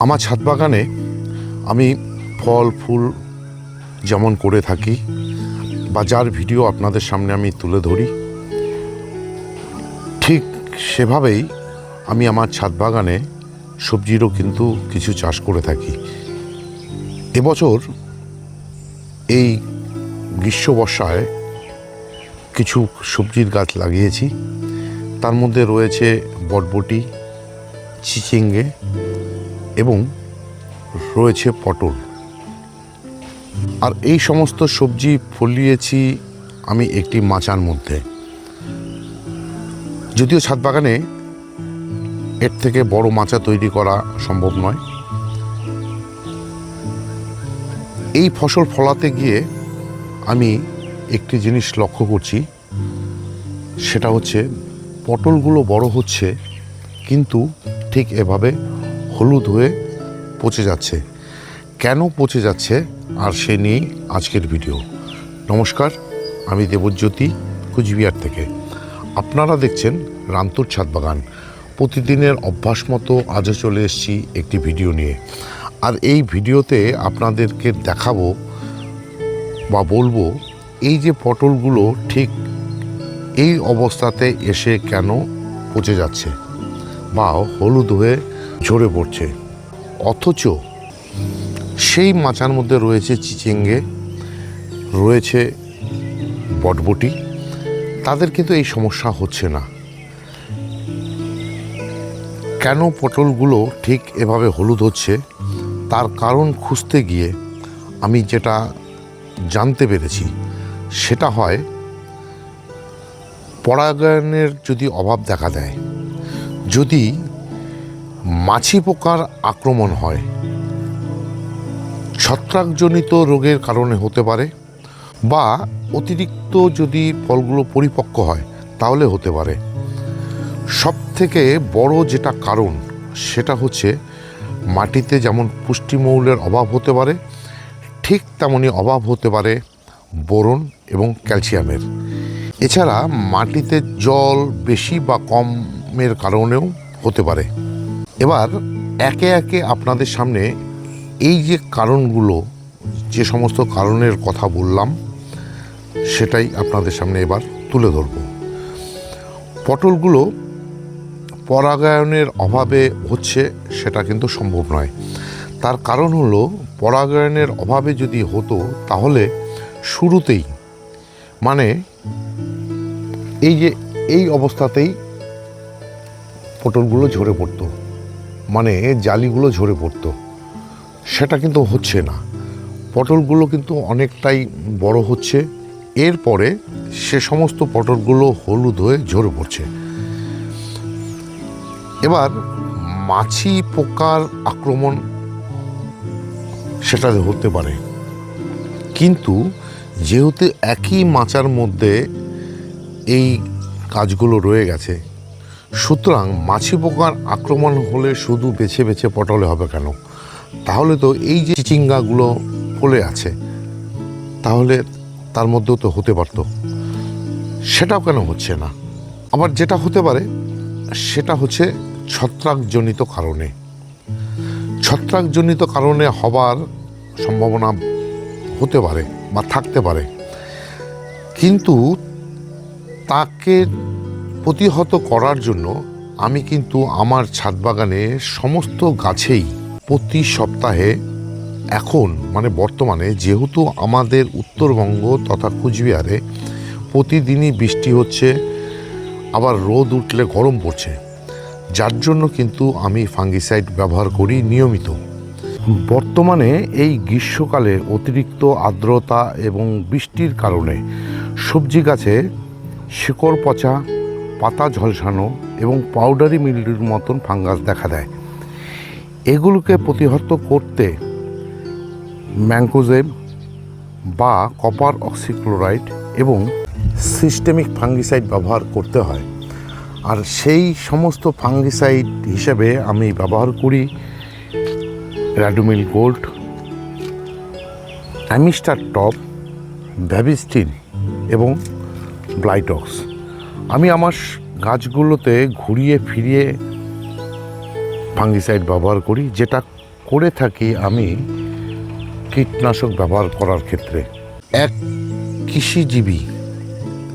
আমার ছাদ বাগানে আমি ফল ফুল যেমন করে থাকি বা যার ভিডিও আপনাদের সামনে আমি তুলে ধরি, ঠিক সেভাবেই আমি আমার ছাদ বাগানে সবজিরও কিন্তু কিছু চাষ করে থাকি। এবছর এই গ্রীষ্ম বর্ষায় কিছু সবজির গাছ লাগিয়েছি। তার মধ্যে রয়েছে বরবটি, চিচিঙ্গে এবং রয়েছে পটল। আর এই সমস্ত সবজি ফলিয়েছি আমি একটি মাচার মধ্যে। যদিও ছাদ বাগানে এর থেকে বড় মাচা তৈরি করা সম্ভব নয়। এই ফসল ফলাতে গিয়ে আমি একটি জিনিস লক্ষ্য করছি, সেটা হচ্ছে পটলগুলো বড় হচ্ছে কিন্তু ঠিক এভাবে হলুদ হয়ে পচে যাচ্ছে। কেন পচে যাচ্ছে আর সে নিয়েই আজকের ভিডিও। নমস্কার, আমি দেবজ্যোতি, কুচবিহার থেকে। আপনারা দেখছেন রান্তুর ছাদ বাগান। প্রতিদিনের অভ্যাস মতো আজও চলে এসেছি একটি ভিডিও নিয়ে। আর এই ভিডিওতে আপনাদেরকে দেখাবো বা বলবো এই যে পটলগুলো ঠিক এই অবস্থাতে এসে কেন পচে যাচ্ছে বা হলুদ হয়ে ঝরে পড়ছে, অথচ সেই মাচার মধ্যে রয়েছে চিচিঙ্গে, রয়েছে বটবটি। তাদের কিন্তু এই সমস্যা হচ্ছে না। কেন পটলগুলো ঠিক এভাবে হলুদ হচ্ছে তার কারণ খুঁজতে গিয়ে আমি যেটা জানতে পেরেছি, সেটা হয় পরাগায়নের যদি অভাব দেখা দেয়, যদি মাছি পোকার আক্রমণ হয়, ছত্রাকজনিত রোগের কারণে হতে পারে, বা অতিরিক্ত যদি ফলগুলো পরিপক্ক হয় তাহলে হতে পারে। সব থেকে বড় যেটা কারণ সেটা হচ্ছে মাটিতে যেমন পুষ্টিমৌলের অভাব হতে পারে, ঠিক তেমনই অভাব হতে পারে বোরন এবং ক্যালসিয়ামের। এছাড়া মাটিতে জল বেশি বা কমের কারণেও হতে পারে। এবার একে একে আপনাদের সামনে এই যে কারণগুলো, যে সমস্ত কারণের কথা বললাম, সেটাই আপনাদের সামনে এবার তুলে ধরব। পটলগুলো পরাগায়নের অভাবে হচ্ছে সেটা কিন্তু সম্ভব নয়। তার কারণ হলো পরাগায়নের অভাবে যদি হতো তাহলে শুরুতেই, মানে এই যে এই অবস্থাতেই পটলগুলো ঝরে পড়তো, মানে জালিগুলো ঝরে পড়তো। সেটা কিন্তু হচ্ছে না। পটলগুলো কিন্তু অনেকটাই বড় হচ্ছে, এরপরে সে সমস্ত পটলগুলো হলুদ হয়ে ঝরে পড়ছে। এবার মাছি পোকার আক্রমণ সেটা হতে পারে, কিন্তু যেহেতু একই মাচার মধ্যে এই কাজগুলো রয়ে গেছে, সুতরাং মাছি পোকার আক্রমণ হলে শুধু বেছে বেছে পটলে হবে কেন? তাহলে তো এই যে চিচিঙ্গাগুলো ফলে আছে, তাহলে তার মধ্যেও তো হতে পারত। সেটাও কেন হচ্ছে না? আবার যেটা হতে পারে সেটা হচ্ছে ছত্রাকজনিত কারণে। ছত্রাকজনিত কারণে হবার সম্ভাবনা হতে পারে বা থাকতে পারে, কিন্তু তাকে প্রতিহত করার জন্য আমি কিন্তু আমার ছাদ বাগানে সমস্ত গাছেই প্রতি সপ্তাহে, এখন মানে বর্তমানে যেহেতু আমাদের উত্তরবঙ্গ তথা কুচবিহারে প্রতিদিনই বৃষ্টি হচ্ছে, আবার রোদ উঠলে গরম পড়ছে, যার জন্য কিন্তু আমি ফাঙ্গিসাইড ব্যবহার করি নিয়মিত। বর্তমানে এই গ্রীষ্মকালে অতিরিক্ত আর্দ্রতা এবং বৃষ্টির কারণে সবজি গাছে শিকড় পচা, পাতা ঝলসানো এবং পাউডারি মিল্ডিউর মতন ফাঙ্গাস দেখা দেয়। এগুলোকে প্রতিহত করতে ম্যাঙ্কোজেব বা কপার অক্সিক্লোরাইড এবং সিস্টেমিক ফাঙ্গিসাইড ব্যবহার করতে হয়। আর সেই সমস্ত ফাঙ্গিসাইড হিসেবে আমি ব্যবহার করি র্যাডোমিল গোল্ড, অ্যামিস্টার টপ, ভ্যাবিস্টিন এবং ব্লাইটক্স। আমি আমার গাছগুলোতে ঘুরিয়ে ফিরিয়ে ফাঙ্গিসাইড ব্যবহার করি, যেটা করে থাকি আমি কীটনাশক ব্যবহার করার ক্ষেত্রে। এক কৃষিজীবী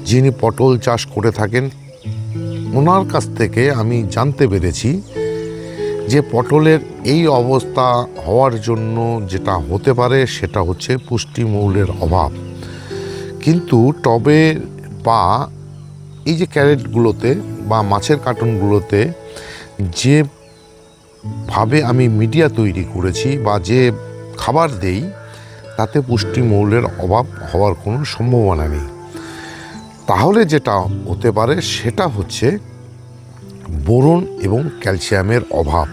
যিনি পটল চাষ করে থাকেন, ওনার কাছ থেকে আমি জানতে পেরেছি যে পটলের এই অবস্থা হওয়ার জন্য যেটা হতে পারে সেটা হচ্ছে পুষ্টিমূল্যের অভাব। কিন্তু টবে বা এই যে ক্যারেটগুলোতে বা মাছের কার্টনগুলোতে যেভাবে আমি মিডিয়া তৈরি করেছি বা যে খাবার দেই, তাতে পুষ্টিমূল্যের অভাব হওয়ার কোনো সম্ভাবনা নেই। তাহলে যেটা হতে পারে সেটা হচ্ছে বোরন এবং ক্যালসিয়ামের অভাব।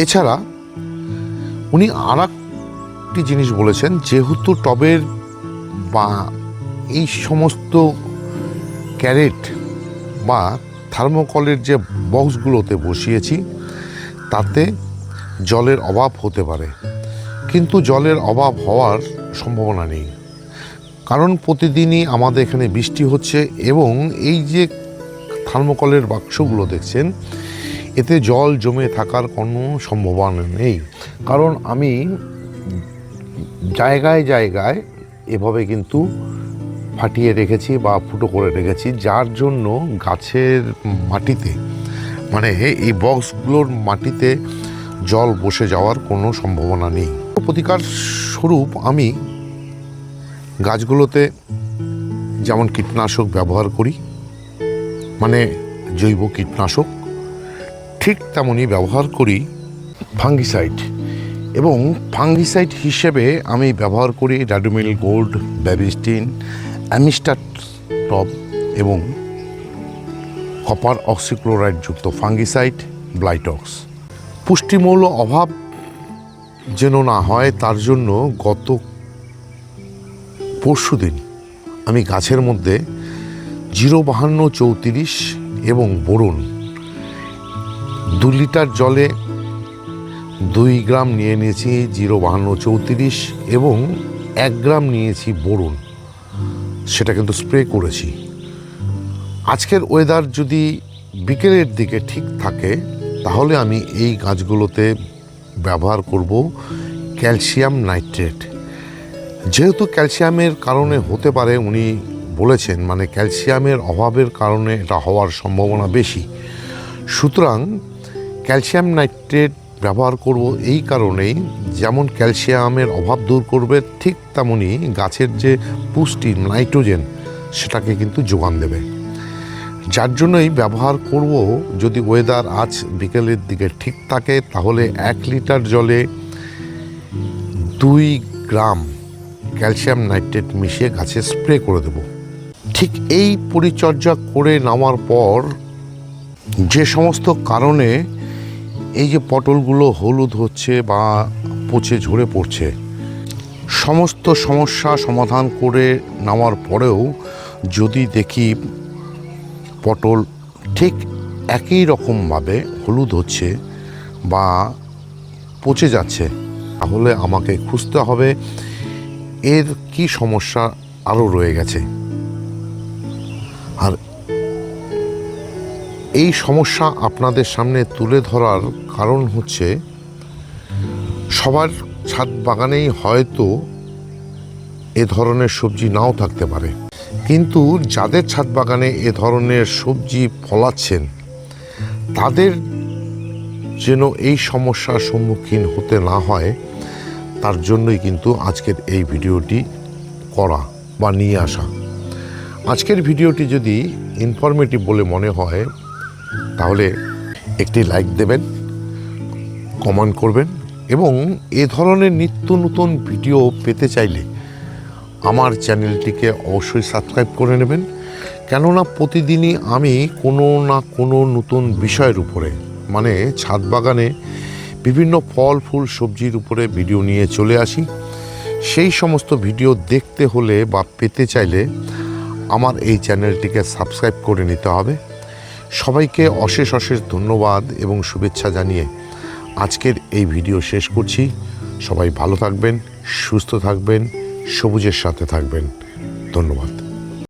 এছাড়া উনি আর একটি জিনিস বলেছেন, যেহেতু টবের বা এই সমস্ত ক্যারেট বা থার্মোকলের যে বক্সগুলোতে বসিয়েছি তাতে জলের অভাব হতে পারে, কিন্তু জলের অভাব হওয়ার সম্ভাবনা নেই, কারণ প্রতিদিনই আমাদের এখানে বৃষ্টি হচ্ছে এবং এই যে থার্মোকলের বাক্সগুলো দেখছেন এতে জল জমে থাকার কোনো সম্ভাবনা নেই, কারণ আমি জায়গায় জায়গায় এভাবে কিন্তু ফাটিয়ে রেখেছি বা ফুটো করে রেখেছি, যার জন্য গাছের মাটিতে মানে এই বক্সগুলোর মাটিতে জল বসে যাওয়ার কোনো সম্ভাবনা নেই। প্রতিকার স্বরূপ আমি গাছগুলোতে যেমন কীটনাশক ব্যবহার করি, মানে জৈব কীটনাশক, ঠিক তেমনই ব্যবহার করি ফাঙ্গিসাইড। এবং ফাঙ্গিসাইড হিসেবে আমি ব্যবহার করি র্যাডোমিল গোল্ড, ব্যাবিস্টিন, অ্যামিস্টার টপ এবং কপার অক্সিক্লোরাইড যুক্ত ফাঙ্গিসাইড ব্লাইটক্স। পুষ্টিমূল্য অভাব যেন না হয় তার জন্য গত পরশুদিন আমি গাছের মধ্যে 05234 এবং বোরন 2 লিটার জলে 2 গ্রাম নিয়ে নিয়েছি 05234 এবং 1 গ্রাম নিয়েছি বোরন, সেটা কিন্তু স্প্রে করেছি। আজকের ওয়েদার যদি বিকেলের দিকে ঠিক থাকে তাহলে আমি এই গাছগুলোতে ব্যবহার করব ক্যালসিয়াম নাইট্রেট। যেহেতু ক্যালসিয়ামের কারণে হতে পারে, উনি বলেছেন মানে ক্যালসিয়ামের অভাবের কারণে এটা হওয়ার সম্ভাবনা বেশি, সুতরাং ক্যালসিয়াম নাইট্রেট ব্যবহার করব এই কারণেই, যেমন ক্যালসিয়ামের অভাব দূর করবে ঠিক তেমনই গাছের যে পুষ্টি নাইট্রোজেন সেটাকে কিন্তু যোগান দেবে। যার জন্যই ব্যবহার করব, যদি ওয়েদার আজ বিকেলের দিকে ঠিক থাকে তাহলে 1 লিটার জলে 2 গ্রাম ক্যালসিয়াম নাইট্রেট মিশিয়ে গাছে স্প্রে করে দেব। ঠিক এই পরিচর্যা করে নেওয়ার পর যে সমস্ত কারণে এই যে পটলগুলো হলুদ হচ্ছে বা পচে ঝরে পড়ছে, সমস্ত সমস্যা সমাধান করে নেওয়ার পরেও যদি দেখি পটল ঠিক একই রকমভাবে হলুদ হচ্ছে বা পচে যাচ্ছে, তাহলে আমাকে খুঁজতে হবে এর কি সমস্যা আরও রয়ে গেছে। আর এই সমস্যা আপনাদের সামনে তুলে ধরার কারণ হচ্ছে, সবার ছাদ বাগানেই হয়তো এ ধরনের সবজি নাও থাকতে পারে, কিন্তু যাদের ছাদ বাগানে এ ধরনের সবজি ফলাচ্ছেন তাদের যেন এই সমস্যার সম্মুখীন হতে না হয় তার জন্যই কিন্তু আজকের এই ভিডিওটি করা বা নিয়ে আসা। আজকের ভিডিওটি যদি ইনফরমেটিভ বলে মনে হয় তাহলে একটি লাইক দেবেন, কমেন্ট করবেন এবং এ ধরনের নিত্য নতুন ভিডিও পেতে চাইলে আমার চ্যানেলটিকে অবশ্যই সাবস্ক্রাইব করে নেবেন, কেননা প্রতিদিনই আমি কোনো না কোনো নতুন বিষয়ের উপরে মানে ছাদ বাগানে বিভিন্ন ফল ফুল সবজির উপরে ভিডিও নিয়ে চলে আসি। সেই সমস্ত ভিডিও দেখতে হলে বা পেতে চাইলে আমার এই চ্যানেলটিকে সাবস্ক্রাইব করে নিতে হবে। সবাইকে অশেষ অশেষ ধন্যবাদ এবং শুভেচ্ছা জানিয়ে আজকের এই ভিডিও শেষ করছি। সবাই ভালো থাকবেন, সুস্থ থাকবেন, সবুজের সাথে থাকবেন। ধন্যবাদ।